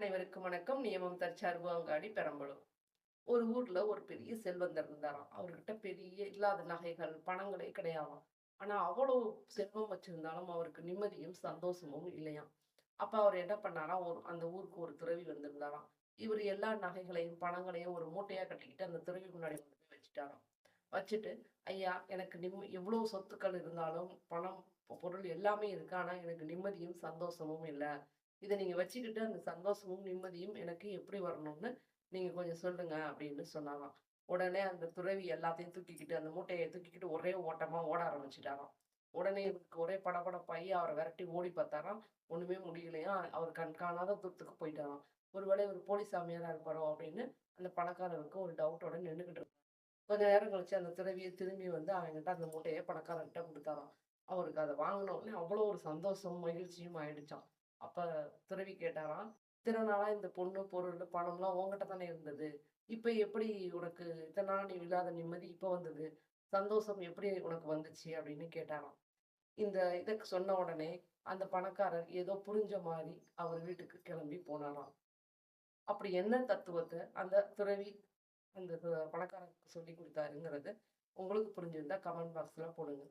அனைவருக்கும் வணக்கம். நியமம் தற்சார்பு அங்காடி பெரம்பலூர். ஒரு ஊர்ல ஒரு பெரிய செல்வந்தர் இருந்தாராம். அவர்கிட்ட பெரிய இல்லாத நகைகள், பணங்களே கிடையாதாம். ஆனா அவ்வளோ செல்வம் வச்சிருந்தாலும் அவருக்கு நிம்மதியும், சந்தோஷமும் இல்லையாம். அப்ப அவர் என்ன பண்ணாராம், அந்த ஊருக்கு ஒரு துறவி வந்திருந்தாராம். இவரு எல்லா நகைகளையும், பணங்களையும் ஒரு மூட்டையா கட்டிக்கிட்டு அந்த துறவி முன்னாடி கொண்டு போய் வச்சுட்டாராம். வச்சுட்டு, "ஐயா, எனக்கு எவ்வளோ சொத்துக்கள் இருந்தாலும், பணம், பொருள் எல்லாமே இருக்கு. ஆனா எனக்கு நிம்மதியும், சந்தோஷமும் இல்ல. இத நீங்க வச்சுக்கிட்டு அந்த சந்தோஷமும், நிம்மதியும் எனக்கு எப்படி வரணும்னு நீங்க கொஞ்சம் சொல்லுங்க" அப்படின்னு சொன்னாராம். உடனே அந்த துறவி எல்லாத்தையும் தூக்கிக்கிட்டு, அந்த மூட்டைய தூக்கிக்கிட்டு ஒரே ஓட்டமா ஓட ஆரம்பிச்சுட்டாராம். உடனே இவருக்கு ஒரே படபடப்பாயி அவர விரட்டி ஓடி பார்த்தாராம். ஒண்ணுமே முடியலையாம். அவர் கண் காணாத தூரத்துக்கு போயிட்டாராம். ஒருவேளை இவரு போலி சாமியாரா இருப்பாரோ அப்படின்னு அந்த பணக்காரருக்கு ஒரு டவுட்டோட நின்னுகிட்டு இருந்தார். கொஞ்ச நேரம் கழிச்சு அந்த துறவிய திரும்பி வந்து அவன்கிட்ட அந்த மூட்டைய பணக்காரன்ட்ட குடுத்தாராம். அவருக்கு அத வாங்குன உடனே அவ்வளோ ஒரு சந்தோஷமும், மகிழ்ச்சியும் ஆயிடுச்சாம். அப்ப துறவி கேட்டாராம், "இத்தன நாளா இந்த பொண்ணு, பொருள், பணம்லாம் உன்கிட்ட தானே இருந்தது. இப்ப எப்படி உனக்கு இத்தன நாளா நீ இல்லாத நிம்மதி இப்ப வந்தது? சந்தோஷம் எப்படி உனக்கு வந்துச்சு?" அப்படின்னு கேட்டாராம். இந்த இத சொன்ன உடனே அந்த பணக்காரர் ஏதோ புரிஞ்ச மாரி அவர் வீட்டுக்கு கிளம்பி போனாராம். அப்படி என்ன தத்துவத்த அந்த துறவி அந்த பணக்காரருக்கு சொல்லிக் குடுத்தாருங்கிறது உங்களுக்கு புரிஞ்சிருந்தா கமெண்ட் பாக்ஸ்ல போடுங்க.